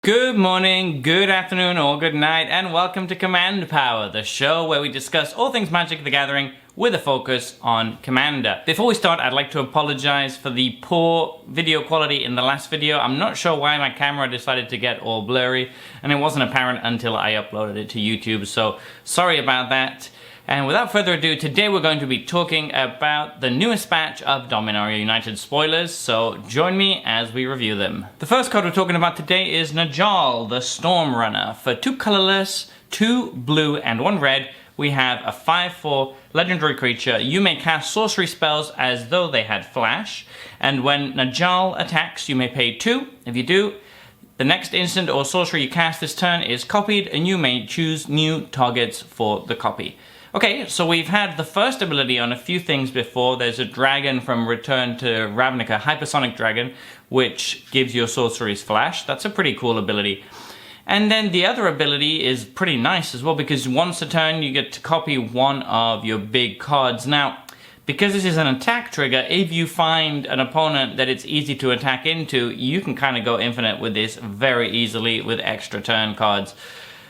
Good morning, good afternoon, or good night, and welcome to Command Power, the show where we discuss all things Magic the Gathering with a focus on Commander. Before we start, I'd like to apologize for the poor video quality in the last video. I'm not sure why my camera decided to get all blurry, and it wasn't apparent until I uploaded it to YouTube, so sorry about that. And without further ado, today we're going to be talking about the newest batch of Dominaria United spoilers, so join me as we review them. The first card we're talking about today is Najal, the Storm Runner. For 2 colorless, 2 blue, and 1 red, we have a 5/4 legendary creature. You may cast sorcery spells as though they had flash, and when Najal attacks, you may pay 2. If you do, the next instant or sorcery you cast this turn is copied, and you may choose new targets for the copy. Okay, so we've had the first ability on a few things before. There's a dragon from Return to Ravnica, Hypersonic Dragon, which gives your sorceries flash. That's a pretty cool ability. And then the other ability is pretty nice as well, because once a turn you get to copy one of your big cards. Now, because this is an attack trigger, if you find an opponent that it's easy to attack into, you can kind of go infinite with this very easily with extra turn cards.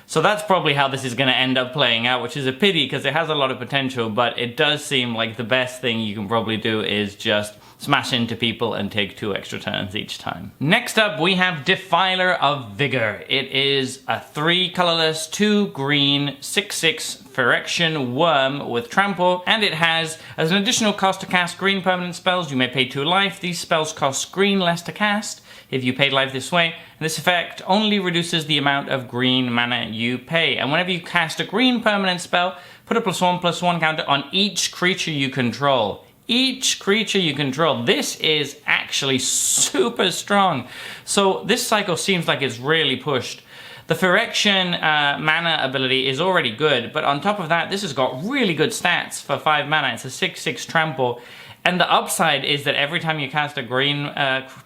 So that's probably how this is going to end up playing out, which is a pity because it has a lot of potential, but it does seem like the best thing you can probably do is just smash into people and take 2 extra turns each time. Next up, we have Defiler of Vigor. It is a 3 colorless, 2 green, 6/6 Phyrexian worm with trample, and it has, as an additional cost to cast green permanent spells, you may pay 2 life. These spells cost green less to cast if you paid life this way, and this effect only reduces the amount of green mana you pay. And whenever you cast a green permanent spell, put a +1/+1 counter on each creature you control. Each creature you control. This is actually super strong. So this cycle seems like it's really pushed. The Phyrexian mana ability is already good, but on top of that, this has got really good stats for 5 mana. It's a 6/6 trample. And the upside is that every time you cast a green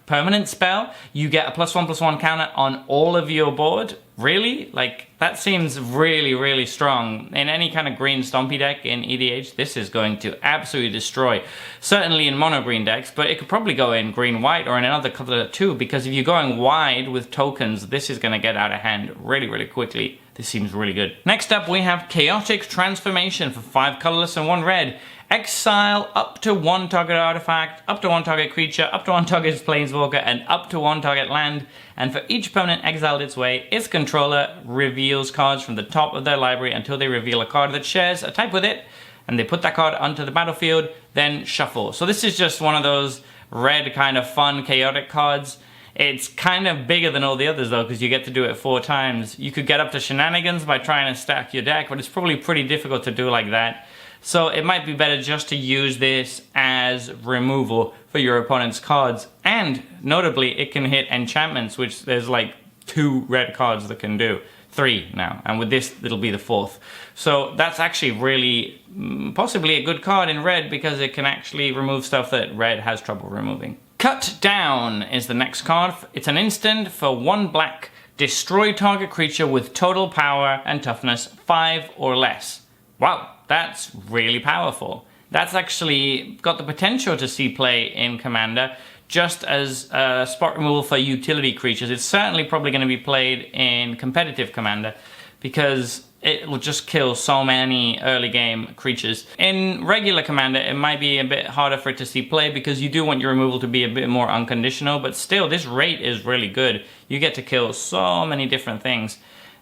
permanent spell, you get a +1/+1 counter on all of your board. Really? Like, that seems really, really strong. In any kind of green stompy deck in EDH, this is going to absolutely destroy. Certainly in mono green decks, but it could probably go in green-white or in another color too, because if you're going wide with tokens, this is going to get out of hand really, really quickly. This seems really good. Next up, we have Chaotic Transformation for 5 colorless and 1 red. Exile up to 1 target artifact, up to 1 target creature, up to 1 target planeswalker, and up to 1 target land. And for each opponent exiled its way, its controller reveals cards from the top of their library until they reveal a card that shares a type with it, and they put that card onto the battlefield, then shuffle. So this is just one of those red kind of fun chaotic cards. It's kind of bigger than all the others though, because you get to do it 4 times. You could get up to shenanigans by trying to stack your deck, but it's probably pretty difficult to do like that. So it might be better just to use this as removal for your opponent's cards. And notably, it can hit enchantments, which there's like 2 red cards that can do. 3 now, and with this it'll be the 4th. So that's actually really possibly a good card in red, because it can actually remove stuff that red has trouble removing. Cut Down is the next card. It's an instant for 1 black. Destroy target creature with total power and toughness 5 or less. Wow, that's really powerful. That's actually got the potential to see play in Commander, just as spot removal for utility creatures. It's certainly probably going to be played in competitive Commander, because it will just kill so many early game creatures. In regular Commander, it might be a bit harder for it to see play, because you do want your removal to be a bit more unconditional, but still, this rate is really good. You get to kill so many different things,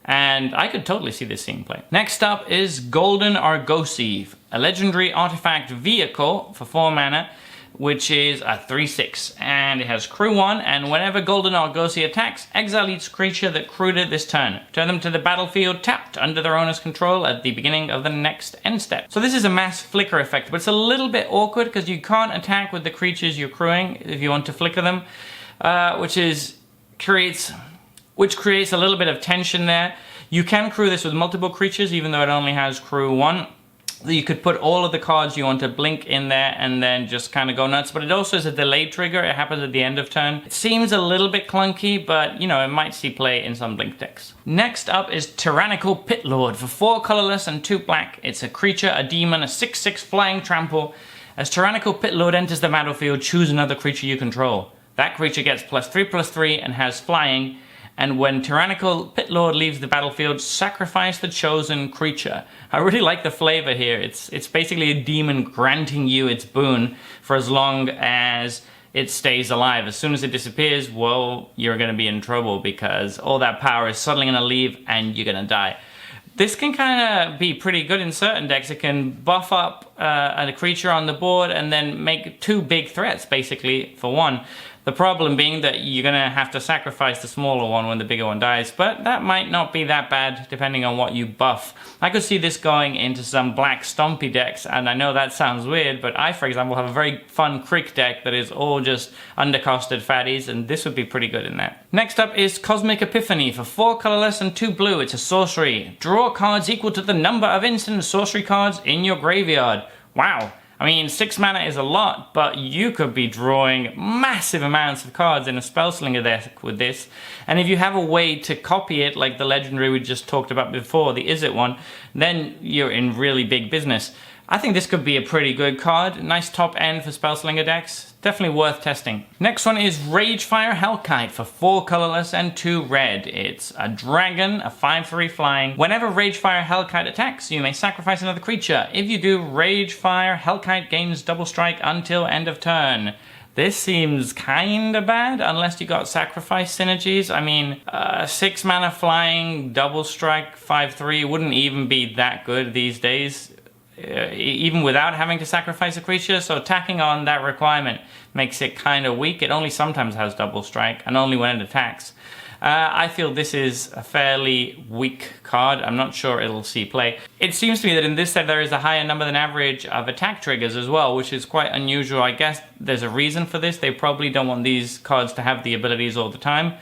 and I could totally see this seeing play. Next up is Golden Argosy, a legendary artifact vehicle for 4 mana, which is a 3/6, and it has crew 1, and whenever Golden Argosy attacks, exile each creature that crewed it this turn. Turn them to the battlefield tapped under their owner's control at the beginning of the next end step. So this is a mass flicker effect, but it's a little bit awkward because you can't attack with the creatures you're crewing if you want to flicker them, which creates a little bit of tension there. You can crew this with multiple creatures, even though it only has crew 1. You could put all of the cards you want to blink in there and then just kind of go nuts, but it also is a delayed trigger. It happens at the end of turn. It seems a little bit clunky, but you know, it might see play in some blink decks. Next up is Tyrannical Pit Lord for 4 colorless and 2 black. It's a creature, a demon, a 6/6 flying trample. As Tyrannical Pit Lord enters the battlefield, choose another creature you control. That creature gets +3/+3 and has flying, And when Tyrannical Pit Lord leaves the battlefield, sacrifice the chosen creature. I really like the flavor here. It's basically a demon granting you its boon for as long as it stays alive. As soon as it disappears, well, you're going to be in trouble because all that power is suddenly going to leave and you're going to die. This can kind of be pretty good in certain decks. It can buff up a creature on the board and then make 2 big threats, basically, for one. The problem being that you're going to have to sacrifice the smaller one when the bigger one dies, but that might not be that bad depending on what you buff. I could see this going into some black stompy decks, and I know that sounds weird, but I, for example, have a very fun Crick deck that is all just undercosted fatties, and this would be pretty good in that. Next up is Cosmic Epiphany for 4 colorless and 2 blue. It's a sorcery. Draw cards equal to the number of instant sorcery cards in your graveyard. Wow. I mean, 6 mana is a lot, but you could be drawing massive amounts of cards in a Spellslinger deck with this. And if you have a way to copy it, like the legendary we just talked about before, the Is It one, then you're in really big business. I think this could be a pretty good card. Nice top end for Spellslinger decks. Definitely worth testing. Next one is Ragefire Hellkite for 4 colorless and 2 red. It's a dragon, a 5/3 flying. Whenever Ragefire Hellkite attacks, you may sacrifice another creature. If you do, Ragefire Hellkite gains double strike until end of turn. This seems kinda bad unless you got sacrifice synergies. I mean, 6 mana flying, double strike, 5/3 wouldn't even be that good these days. Even without having to sacrifice a creature, so tacking on that requirement makes it kind of weak. It only sometimes has double strike, and only when it attacks. I feel this is a fairly weak card. I'm not sure it'll see play. It seems to me that in this set there is a higher number than average of attack triggers as well, which is quite unusual. I guess there's a reason for this. They probably don't want these cards to have the abilities all the time.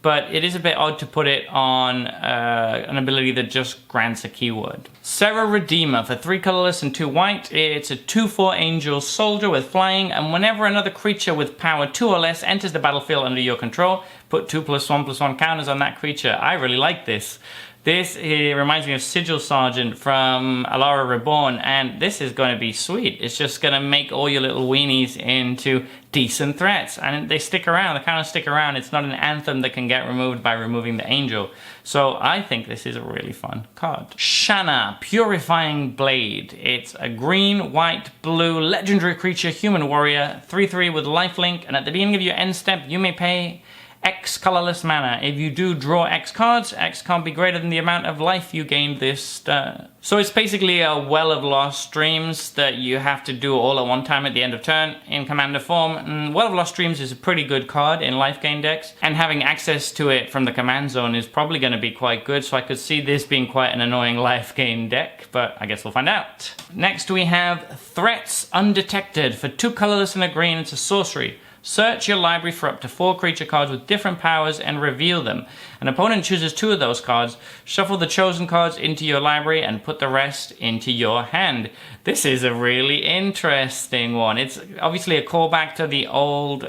But it is a bit odd to put it on an ability that just grants a keyword. Serra Redeemer for 3 colorless and 2 white. It's a 2/4 angel soldier with flying, and whenever another creature with power 2 or less enters the battlefield under your control, put 2+1/+1 counters on that creature. I really like this. This reminds me of Sigil Sergeant from Alara Reborn, and this is going to be sweet. It's just going to make all your little weenies into decent threats, and they stick around. They kind of stick around. It's not an anthem that can get removed by removing the angel. So I think this is a really fun card. Shanna, Purifying Blade. It's a green, white, blue, legendary creature, human warrior, 3/3 with lifelink, and at the beginning of your end step, you may pay X colorless mana. If you do draw X cards, X can't be greater than the amount of life you gained this turn. So it's basically a well of lost streams that you have to do all at one time at the end of turn in commander form. And Well of Lost Streams is a pretty good card in life gain decks, and having access to it from the command zone is probably going to be quite good, so I could see this being quite an annoying life gain deck, but I guess we'll find out. Next we have Threats Undetected for 2 colorless and a green. It's a sorcery. Search your library for up to 4 creature cards with different powers and reveal them. An opponent chooses 2 of those cards, shuffle the chosen cards into your library and put the rest into your hand. This is a really interesting one. It's obviously a callback to the old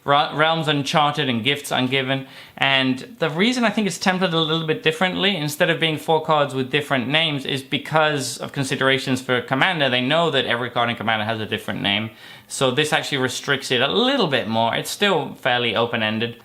Realms Uncharted and Gifts Ungiven, and the reason I think it's templated a little bit differently, instead of being 4 cards with different names, is because of considerations for Commander. They know that every card in Commander has a different name, so this actually restricts it a little bit more. It's still fairly open-ended.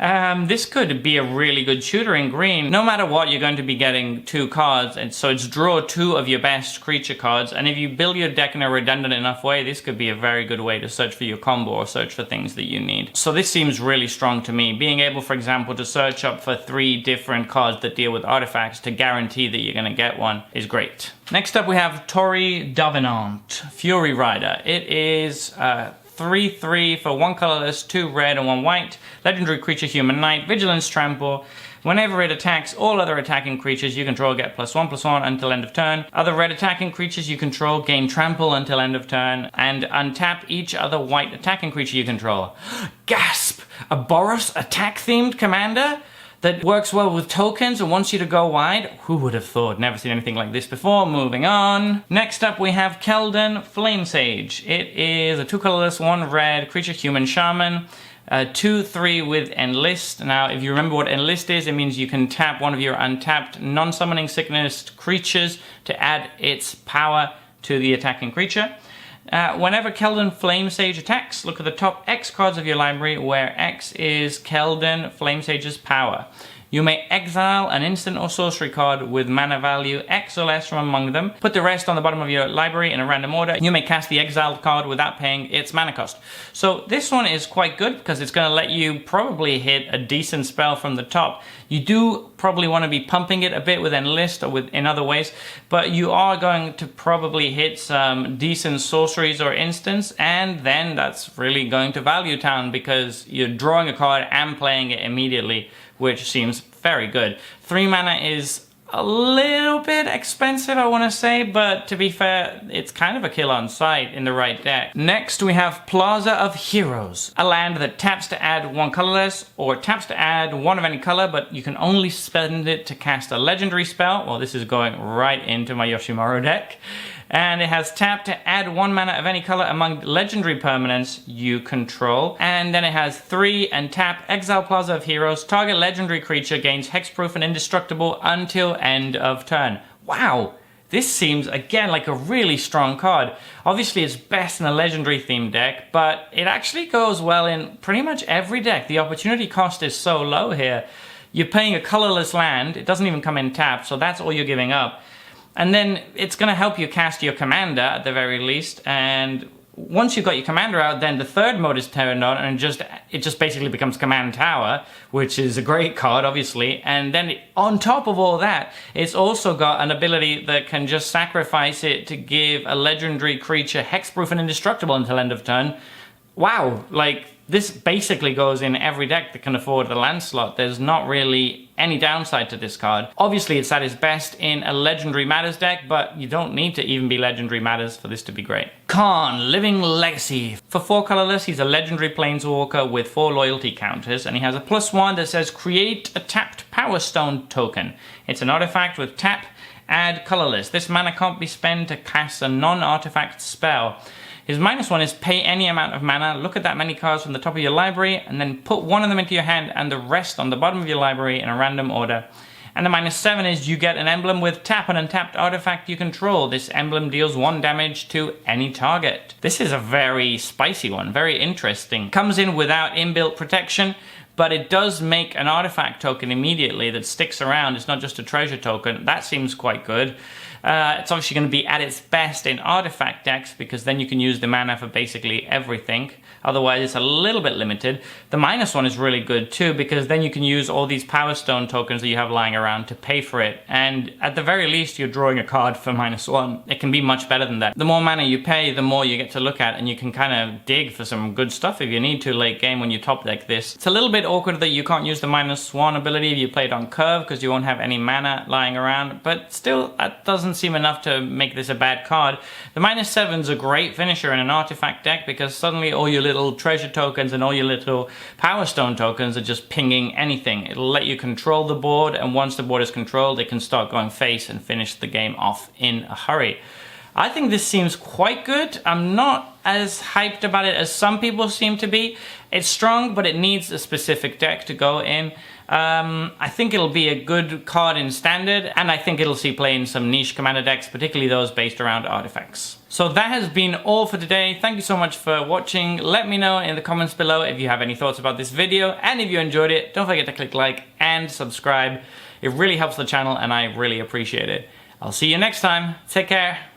This could be a really good shooter in green. No matter what, you're going to be getting 2 cards, and so it's draw 2 of your best creature cards, and if you build your deck in a redundant enough way, this could be a very good way to search for your combo or search for things that you need. So this seems really strong to me. Being able, for example, to search up for 3 different cards that deal with artifacts to guarantee that you're going to get one is great. Next up we have Toby Davenant, Fury Rider. It is 3/3 for 1 colorless, 2 red and 1 white. Legendary creature, human knight, vigilance, trample. Whenever it attacks all other attacking creatures you control get +1/+1 until end of turn. Other red attacking creatures you control gain trample until end of turn, and untap each other white attacking creature you control. Gasp! A Boros attack-themed commander that works well with tokens and wants you to go wide? Who would have thought? Never seen anything like this before. Moving on. Next up we have Kelvin, Flame Sage. It is a 2 colorless, 1 red creature, human shaman. 2/3 with Enlist. Now, if you remember what Enlist is, it means you can tap one of your untapped non-summoning sickness creatures to add its power to the attacking creature. Whenever Kelvin Flame Sage attacks, look at the top X cards of your library, where X is Kelvin Flame Sage's power. You may exile an instant or sorcery card with mana value X or less from among them. Put the rest on the bottom of your library in a random order. You may cast the exiled card without paying its mana cost. So this one is quite good because it's going to let you probably hit a decent spell from the top. You do probably want to be pumping it a bit with Enlist or in other ways, but you are going to probably hit some decent sorceries or instants, and then that's really going to value town because you're drawing a card and playing it immediately, which seems very good. 3 mana is a little bit expensive, I want to say, but to be fair, it's kind of a kill on sight in the right deck. Next, we have Plaza of Heroes, a land that taps to add 1 colorless or taps to add 1 of any color, but you can only spend it to cast a legendary spell. Well, this is going right into my Yoshimaru deck. And it has tap to add 1 mana of any color among legendary permanents you control. And then it has 3 and tap, exile Plaza of Heroes, target legendary creature gains hexproof and indestructible until end of turn. Wow, this seems again like a really strong card. Obviously it's best in a legendary themed deck, but it actually goes well in pretty much every deck. The opportunity cost is so low here. You're paying a colorless land, it doesn't even come in tap, so that's all you're giving up. And then it's going to help you cast your commander at the very least, and once you've got your commander out, then the third mode is turned on, and it just basically becomes Command Tower, which is a great card, obviously. And then on top of all that, it's also got an ability that can just sacrifice it to give a legendary creature hexproof and indestructible until end of turn. Wow, like this basically goes in every deck that can afford the land slot. There's not really any downside to this card. Obviously it's at its best in a legendary matters deck, but you don't need to even be legendary matters for this to be great. Karn, Living Legacy. For 4 colorless, he's a legendary planeswalker with 4 loyalty counters, and he has a +1 that says create a tapped Power Stone token. It's an artifact with tap, add colorless. This mana can't be spent to cast a non-artifact spell. His -1 is pay any amount of mana, look at that many cards from the top of your library, and then put 1 of them into your hand and the rest on the bottom of your library in a random order. And the -7 is you get an emblem with tap, an untapped artifact you control. This emblem deals 1 damage to any target. This is a very spicy one, very interesting. Comes in without inbuilt protection, but it does make an artifact token immediately that sticks around. It's not just a treasure token. That seems quite good. It's obviously going to be at its best in artifact decks because then you can use the mana for basically everything. Otherwise it's a little bit limited. The -1 is really good too because then you can use all these Power Stone tokens that you have lying around to pay for it. And at the very least you're drawing a card for -1. It can be much better than that. The more mana you pay, the more you get to look at, and you can kind of dig for some good stuff if you need to late game when you top deck this. It's a little bit awkward that you can't use the -1 ability if you play it on curve because you won't have any mana lying around, but still that doesn't seem enough to make this a bad card. The -7's a great finisher in an artifact deck because suddenly all your little treasure tokens and all your little Power Stone tokens are just pinging anything. It'll let you control the board, and once the board is controlled, it can start going face and finish the game off in a hurry. I think this seems quite good. I'm not as hyped about it as some people seem to be. It's strong, but it needs a specific deck to go in. I think it'll be a good card in Standard, and I think it'll see play in some niche commander decks, particularly those based around artifacts. So that has been all for today. Thank you so much for watching. Let me know in the comments below if you have any thoughts about this video, and if you enjoyed it, don't forget to click like and subscribe. It really helps the channel and I really appreciate it. I'll see you next time. Take care.